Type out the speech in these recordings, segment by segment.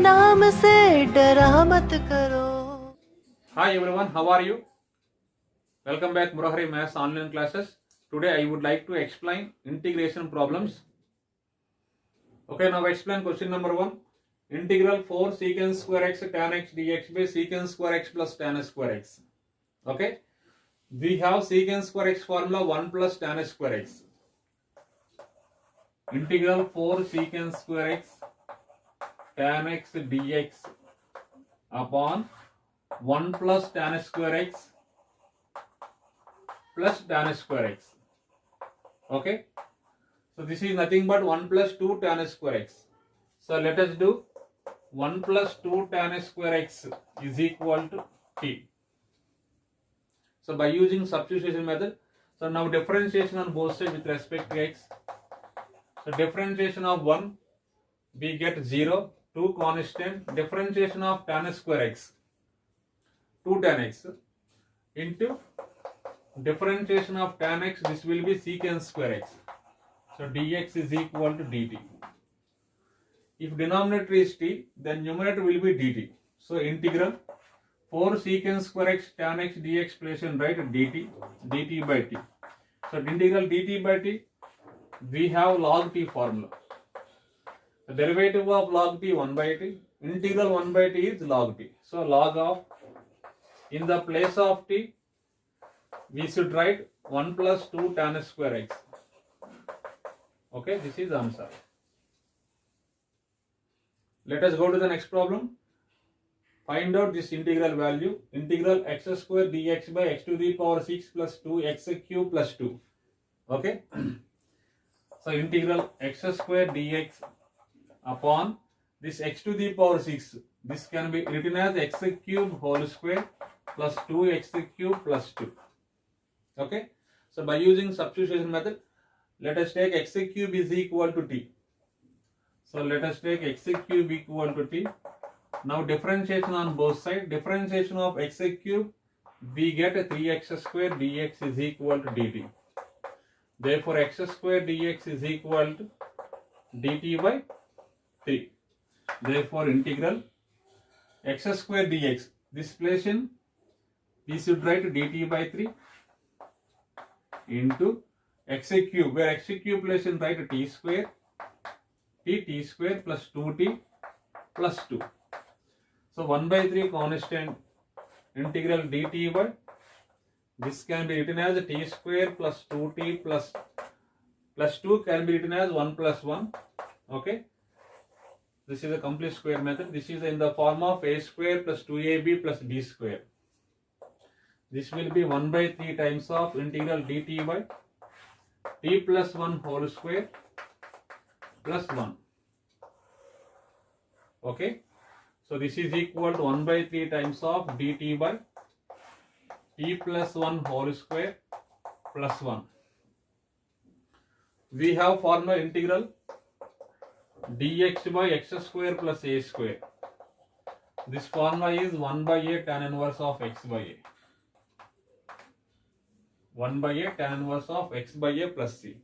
नाम से डरा मत करो. Hi everyone, how are you? Welcome back Murahari Maths online classes. Today I would like to explain integration problems. Okay, now explain question number 1. Integral 4 secant square x tan x dx by secant square x plus tan square x. Okay, we have secant square x formula 1 plus tan square x. Integral 4 secant square x tan x dx upon 1 plus tan square x plus tan square x. Okay, so this is nothing but 1 plus 2 tan square x. So let us do 1 plus 2 tan square x is equal to t. So by using substitution method, so now differentiation on both sides with respect to x. So differentiation of 1, we get 0, 2 constant, differentiation of tan square x, 2 tan x into differentiation of tan x, this will be secant square x. So dx is equal to dt. If denominator is t, then numerator will be dt. So integral 4 secant square x tan x dx place and write dt by t. So integral dt by t, we have log t formula. The derivative of log t 1 by t. Integral 1 by t is log t. So log of, in the place of t, we should write 1 plus 2 tan square x. Okay, this is answer. Let us go to the next problem. Find out this integral value. Integral x square dx by x to the power 6 plus 2 x cube plus 2. Okay. So integral x square dx upon this x to the power 6. This can be written as x cube whole square plus 2x cube plus 2. Okay. So by using substitution method, let us take x cube is equal to t. So let us take x cube equal to t. Now differentiation on both sides. Differentiation of x cube, we get 3x square dx is equal to dt. Therefore x square dx is equal to dt by 3. Therefore integral x square dx, this place in, we should write dt by 3 into x cube, where x cube place in write t square plus 2t plus 2. So 1 by 3 constant, integral dt by, this can be written as t square plus 2t plus 2 can be written as 1 plus 1. Okay, this is a complete square method. This is in the form of a square plus 2ab plus b square. This will be 1 by 3 times of integral dt by t plus 1 whole square plus 1. Okay, so this is equal to 1 by 3 times of dt by t plus 1 whole square plus 1. We have formula integral dx by x square plus a square. This formula is 1 by a tan inverse of x by a. 1 by a tan inverse of x by a plus c.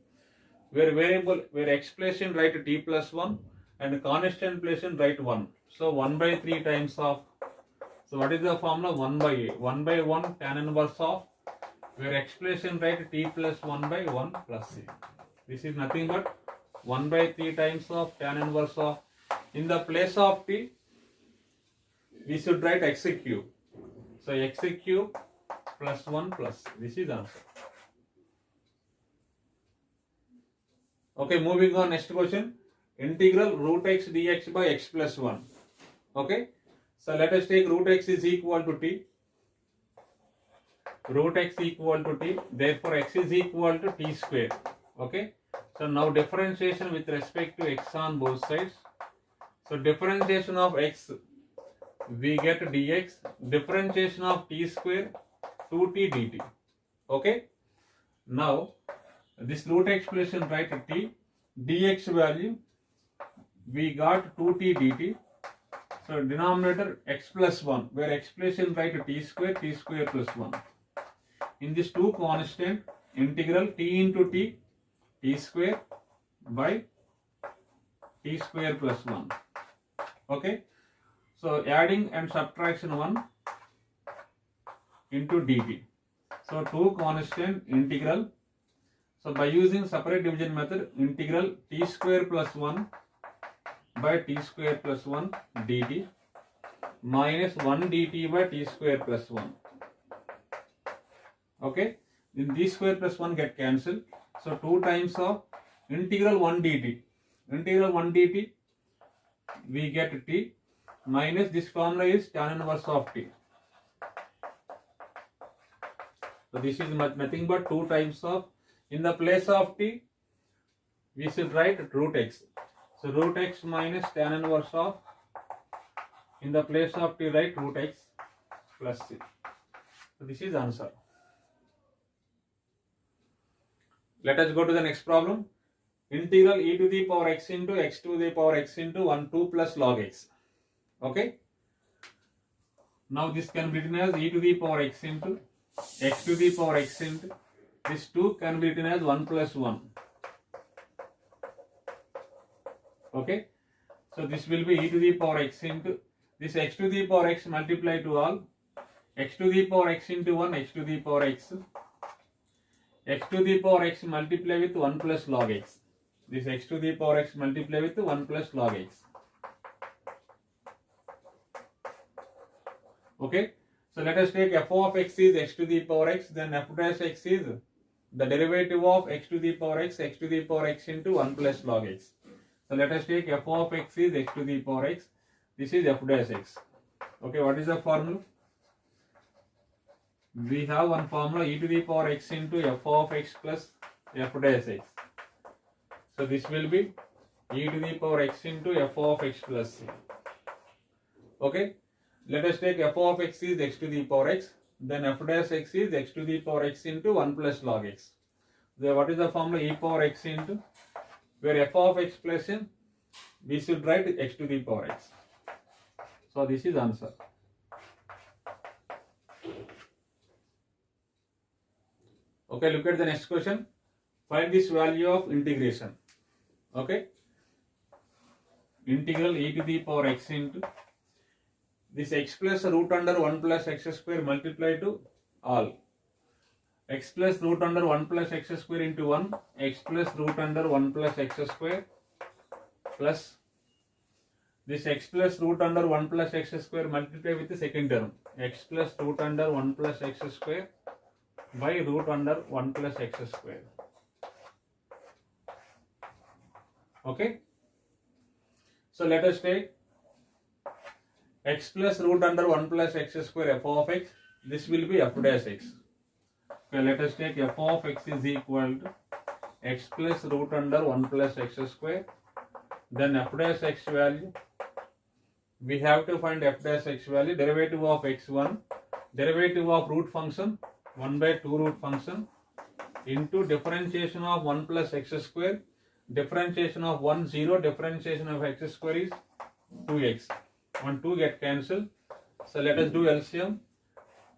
Where variable, where x place in write t plus 1 and constant place in write 1. So 1 by 3 times of, so what is the formula? 1 by a. 1 by 1 tan inverse of, where x place in write t plus 1 by 1 plus c. This is nothing but 1 by 3 times of tan inverse of, in the place of t, we should write x cube. So x cube plus 1 plus, this is answer. Okay, moving on, next question. Integral root x dx by x plus 1. Okay, so let us take root x is equal to t. Root x equal to t, therefore x is equal to t square. Okay, so now differentiation with respect to x on both sides. So differentiation of x, we get dx, differentiation of t square 2t dt. Okay, now this root expression write t, dx value, we got 2t dt. So denominator x plus 1, where expression write t square plus 1. In this 2 constant, integral t into t, t square by t square plus 1. Okay, So adding and subtraction 1 into dt. So 2 constant integral. So by using separate division method, integral t square plus 1 by t square plus 1 dt minus 1 dt by t square plus 1. Okay, in d square plus 1 get cancelled. So 2 times of integral 1 dt. Integral 1 dt, we get t minus this formula is tan inverse of t. So this is nothing but 2 times of, in the place of t, we should write root x. So root x minus tan inverse of, in the place of t write root x plus c. So this is answer. Let us go to the next problem. Integral e to the power x into x to the power x into 1 2 plus log x. Okay. Now this can be written as e to the power x into x to the power x into, this 2 can be written as 1 plus 1. Okay. So this will be e to the power x into this x to the power x multiply to all, x to the power x into 1 x to the power x, x to the power x multiply with 1 plus log x. This x to the power x multiply with 1 plus log x. Okay. So let us take f of x is x to the power x, then f dash x is the derivative of x to the power x into 1 plus log x. So let us take f of x is x to the power x. This is f dash x. Okay, what is the formula? We have one formula e to the power x into f of x plus f dash x. So this will be e to the power x into f of x plus c. Okay, let us take f of x is x to the power x, then f dash x is x to the power x into 1 plus log x. So what is the formula? E power x into, where f of x plus n, we should write x to the power x. So this is answer. Okay, look at the next question. Find this value of integration. Okay, integral e to the power x into this x plus root under 1 plus x square multiply to all, x plus root under 1 plus x square into 1, x plus root under 1 plus x square plus this x plus root under 1 plus x square multiply with the second term, x plus root under 1 plus x square by root under 1 plus x square. Okay, so let us take x plus root under 1 plus x square f of x, this will be f dash x. Okay, let us take f of x is equal to x plus root under 1 plus x square, then f dash x value, we have to find f dash x value, derivative of x1, derivative of root function 1 by 2 root function into differentiation of 1 plus x square, differentiation of 1 0, differentiation of x square is 2x. 1 2 get cancelled. So let us do LCM.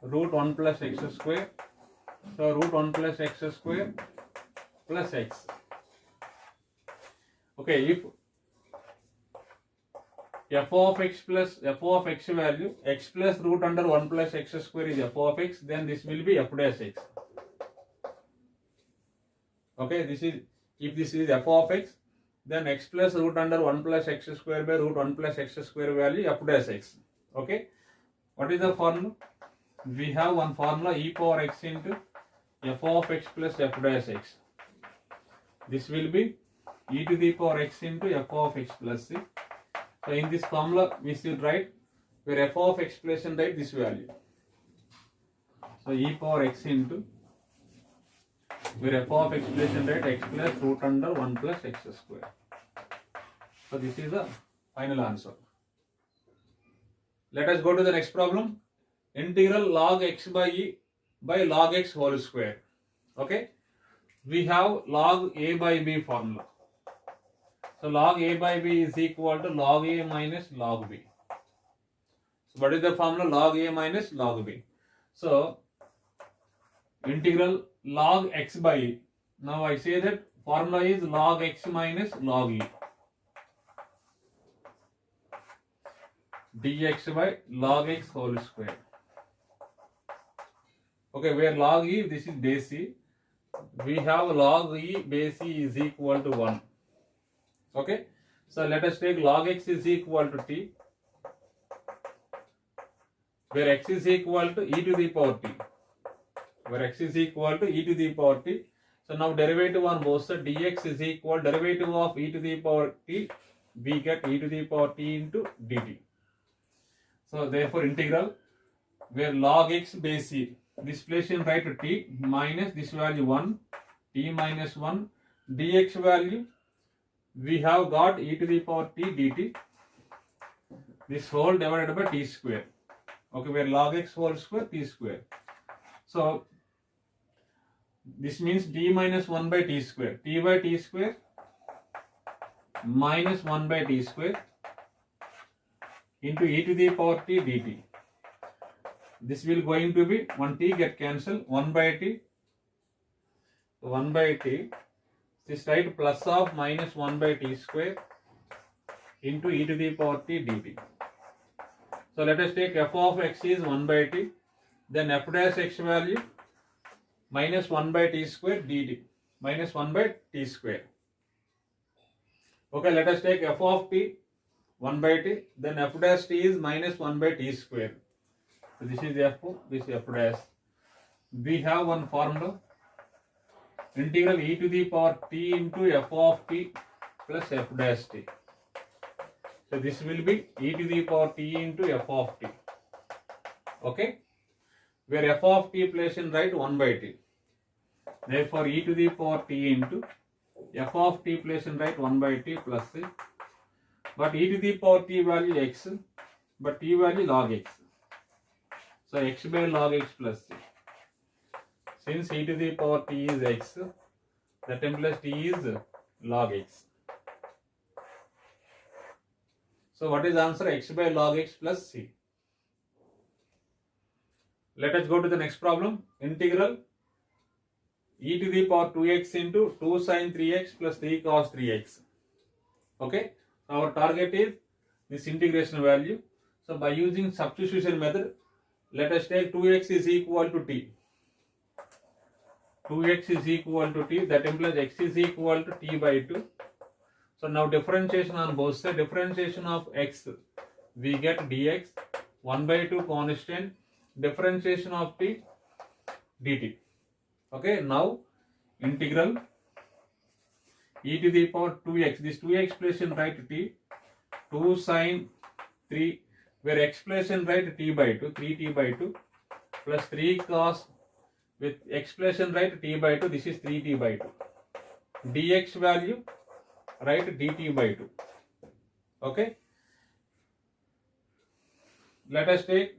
Root 1 plus x square. So root 1 plus x square plus x. Okay, if f of x plus f of x value, x plus root under 1 plus x square is f of x, then this will be f dash x. Okay, this is, if this is f of x, then x plus root under 1 plus x square by root 1 plus x square value f dash x. Okay, what is the formula? We have one formula e power x into f of x plus f dash x. This will be e to the power x into f of x plus c. So in this formula we should write, where f of x plus n write this value. So e power x into, where f of x plus n write x plus root under 1 plus x square. So this is the final answer. Let us go to the next problem. Integral log x by e by log x whole square. Okay, we have log a by b formula. So log a by b is equal to log a minus log b. So what is the formula? Log a minus log b. So integral log x by e. Now I say that formula is log x minus log e. dx by log x whole square. Okay, where log e, this is base e. We have log e base e is equal to 1. Okay, so let us take log x is equal to t, where x is equal to e to the power t, where x is equal to e to the power t. So now derivative on both sides, dx is equal derivative of e to the power t, we get e to the power t into dt. So therefore integral where log x base e, this place in right to t minus this value 1, t minus 1, dx value we have got e to the power t dt, this whole divided by t square. Okay, where log x whole square t square. So this means d minus 1 by t square, t by t square minus 1 by t square into e to the power t dt. This will going to be 1 t get cancelled, 1 by t, 1 by t, this right plus of minus 1 by t square into e to the power t dt. So let us take f of x is 1 by t, then f dash x value minus 1 by t square dt, minus 1 by t square. Okay, let us take f of t 1 by t, then f dash t is minus 1 by t square. So this is f, this is f dash. We have one formula, integral e to the power t into f of t plus f dash t. So this will be e to the power t into f of t. Okay, where f of t place in right 1 by t. Therefore e to the power t into f of t place in right 1 by t plus c. But e to the power t value x, but t value log x. So x by log x plus c. Since e to the power t is x, that implies t is log x. So what is answer? X by log x plus c. Let us go to the next problem. Integral e to the power 2x into 2 sin 3x plus 3 cos 3x. Okay, our target is this integration value. So by using substitution method, let us take 2x is equal to t. 2x is equal to t, that implies x is equal to t by 2. So now differentiation on both sides, differentiation of x, we get dx, 1 by 2 constant, differentiation of t, dt. Okay, now integral e to the power 2x, this 2x place in right t, 2 sin 3, where x place in right t by 2, 3t by 2, plus 3 cos, with x place in right t by 2, this is 3t by 2. dx value, right dt by 2. Okay, let us take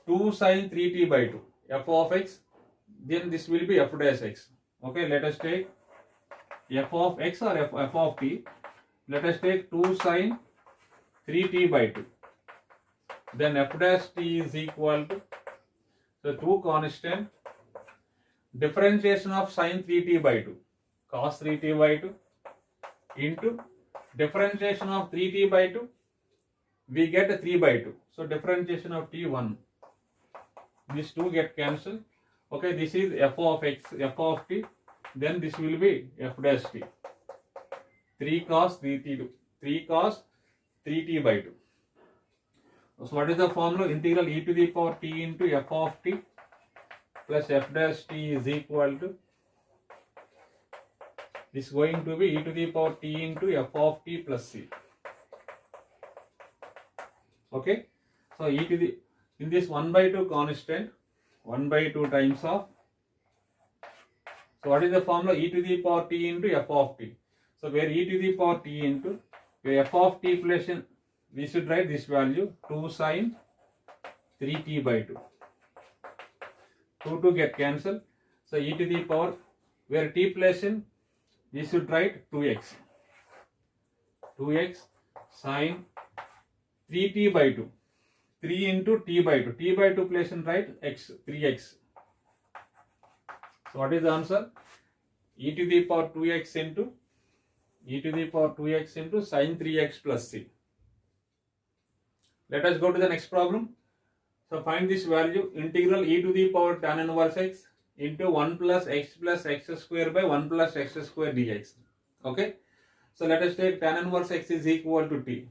2 sin 3t by 2, f of x, then this will be f dash x. Okay, let us take f of x or f of t. Let us take 2 sin 3t by 2. Then f dash t is equal to, so 2 constant, differentiation of sin 3t by 2, cos 3t by 2 into differentiation of 3t by 2, we get 3 by 2. So differentiation of t 1. These two get cancelled. Okay, this is f of x, f of t, then this will be f dash t. 3 cos 3t, 3 cos 3t by 2. So what is the formula? Integral e to the power t into f of t plus f dash t is equal to, this is going to be e to the power t into f of t plus c. Okay, so e to the, in this 1 by 2 constant, 1 by 2 times of, so what is the formula? E to the power t into f of t. So where e to the power t into, where f of t place in, we should write this value 2 sin 3t by 2. 2 get cancelled. So e to the power, where t place in, we should write 2x. 2x sin 3t by 2. 3 into t by 2. T by 2 place in right x, 3x. So what is the answer? E to the power 2x into, e to the power 2x into sin 3x plus c. Let us go to the next problem. So find this value, integral e to the power tan inverse x into 1 plus x square by 1 plus x square dx. Okay. So let us take tan inverse x is equal to t.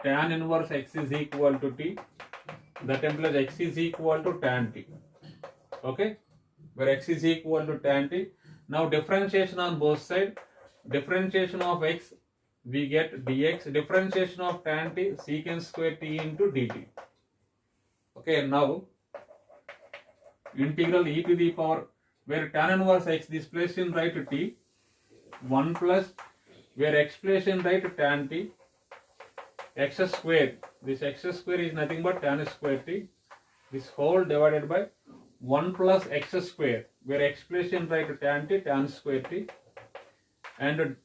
Tan inverse x is equal to t. That implies x is equal to tan t. Okay. Where x is equal to tan t. Now differentiation on both sides. Differentiation of x, we get dx. Differentiation of tan t, secant square t into dt. Okay, now integral e to the power, where tan inverse x, this place in right t, 1 plus, where x place in right tan t, x square, this x square is nothing but tan square t, this whole divided by 1 plus x square, where x place in right tan t, tan square t, and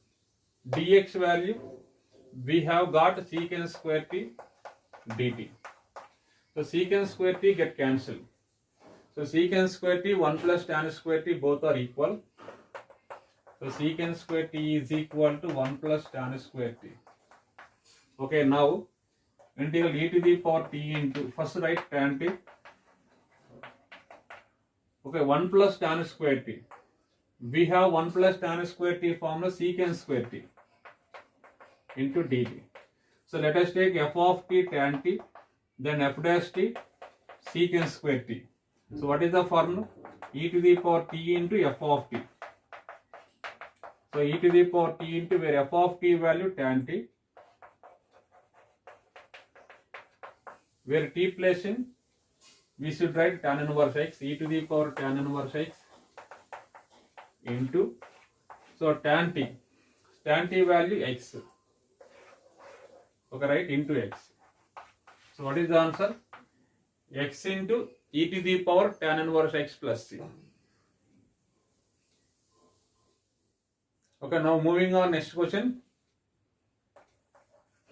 dx value, we have got secant square t dt. So secant square t get cancelled. So secant square t 1 plus tan square t both are equal. So secant square t is equal to 1 plus tan square t. Okay, now integral e to the power t into, first write tan t. Okay, 1 plus tan square t. We have 1 plus tan square t formula, secant square t into dt. So let us take f of t tan t, then f dash t secant square t. So what is the formula? E to the power t into f of t. So e to the power t into, where f of t value tan t, where t place in, we should write tan inverse x, e to the power tan inverse x into, so tan t value x. Okay, right, into x. So what is the answer? X into e to the power tan inverse x plus c. Okay, now moving on, next question.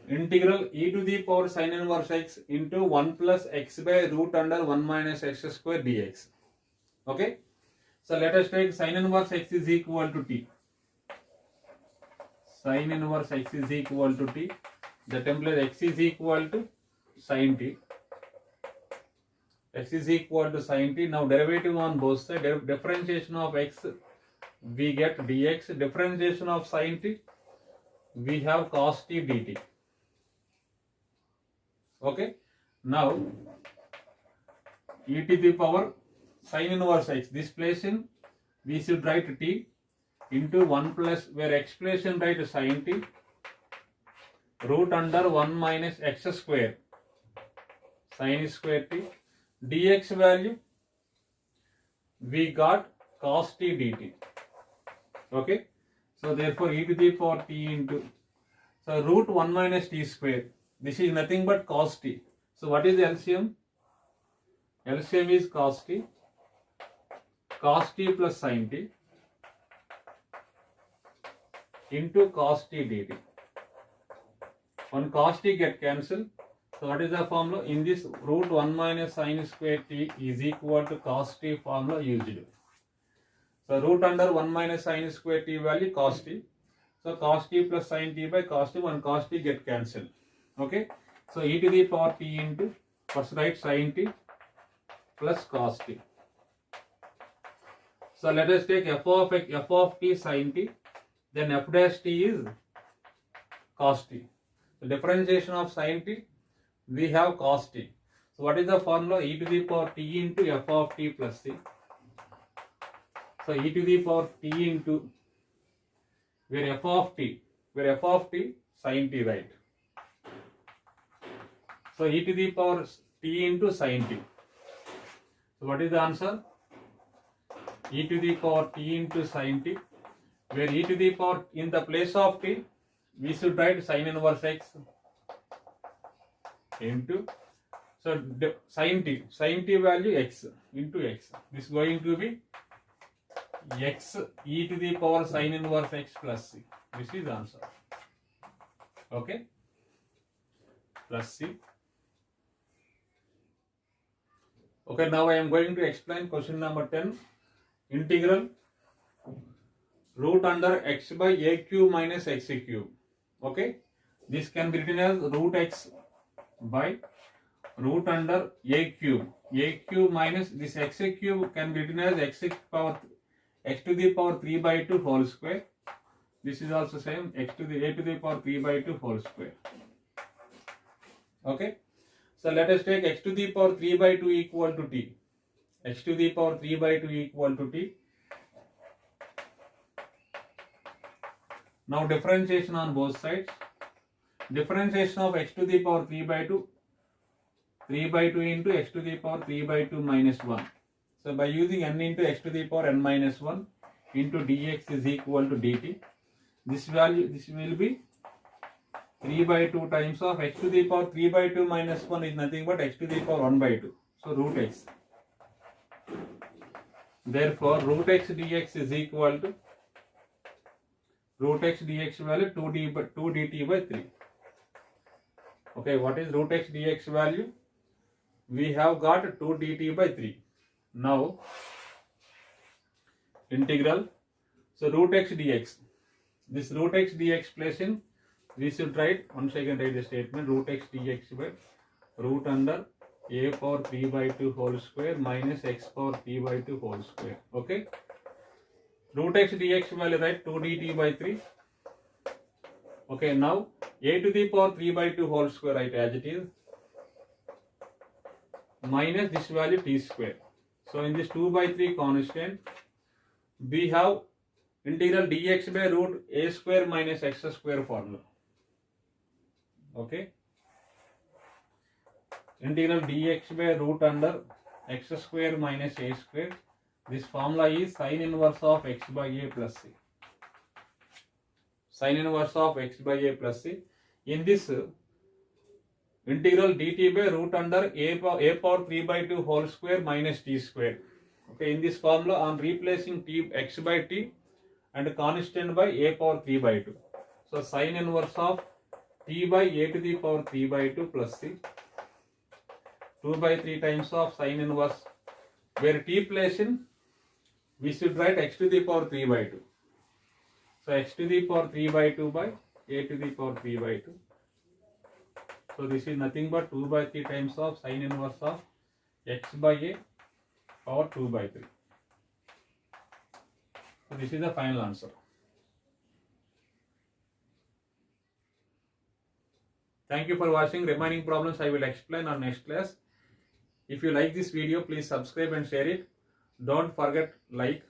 Integral e to the power sin inverse x into 1 plus x by root under 1 minus x square dx. Okay, so let us take sin inverse x is equal to t. Sin inverse x is equal to t. That implies x is equal to sin t. X is equal to sin t. Now derivative on both sides. Differentiation of x, we get dx. Differentiation of sin t, we have cos t dt. Okay. Now e to the power sin inverse x, this place in, we should write t into 1 plus, where x place in write sin t, root under 1 minus x square sin square t, dx value, we got cos t dt. Okay, so therefore e to the power t into, so root 1 minus t square, this is nothing but cos t. So what is the LCM? LCM is cos t plus sin t into cos t dt. One cos t get cancelled. So what is the formula? In this, root 1 minus sin square t is equal to cos t formula used. So root under 1 minus sin square t value cos t. So cos t plus sin t by cos t, one cos t get cancelled. Okay. So e to the power t into, first write sin t plus cos t. So let us take f of t sin t, then f dash t is cos t. So differentiation of sin t, we have cos t. So what is the formula? E to the power t into f of t plus c. So e to the power t into, where f of t sin t, right? So e to the power t into sin t. So what is the answer? E to the power t into sin t, where e to the power, in the place of t, we should write sin inverse x into, so sin t value x into x. This is going to be x e to the power sin inverse x plus c. This is the answer. Okay, plus c. Okay, now I am going to explain question number 10. Integral root under x by a cube minus x cube. Okay, This can be written as root x by root under a cube. A cube minus this x cube can be written as x to the power 3 by 2 whole square. This is also same, x to the a to the power 3 by 2 whole square. Okay. So let us take x to the power 3 by 2 equal to t. X to the power 3 by 2 equal to t. Now differentiation on both sides. Differentiation of x to the power 3 by 2 into x to the power 3 by 2 minus 1. So by using n into x to the power n minus 1 into dx is equal to dt. This will be 3 by 2 times of x to the power 3 by 2 minus 1 is nothing but x to the power 1 by 2. So root x. Therefore root x dx is equal to root x dx value 2 dt by 3. Okay, what is root x dx value? We have got 2 dt by 3. Now integral. So root x dx. This root x dx place in, we should write, once again write the statement, root x dx by root under a power 3 by 2 whole square minus x power 3 by 2 whole square. Okay. Root x dx value, write 2 dt by 3. Okay, now a to the power 3 by 2 whole square, write as it is, minus this value t square. So in this 2 by 3 constant, we have integral dx by root a square minus x square formula. Okay. Integral dx by root under x square minus a square. This formula is sin inverse of x by a plus c. Sin inverse of x by a plus c. In this integral dt by root under a power 3 by 2 whole square minus t square. Okay, in this formula on replacing t x by t and constant by a power 3 by 2. So sin inverse of t by a to the power 3 by 2 plus c. 2 by 3 times of sin inverse, where t place in, we should write x to the power 3 by 2. So x to the power 3 by 2 by a to the power 3 by 2. So this is nothing but 2 by 3 times of sin inverse of x by a power 2 by 3. So this is the final answer. Thank you for watching. Remaining problems I will explain on next class. If you like this video, please subscribe and share it. Don't forget like,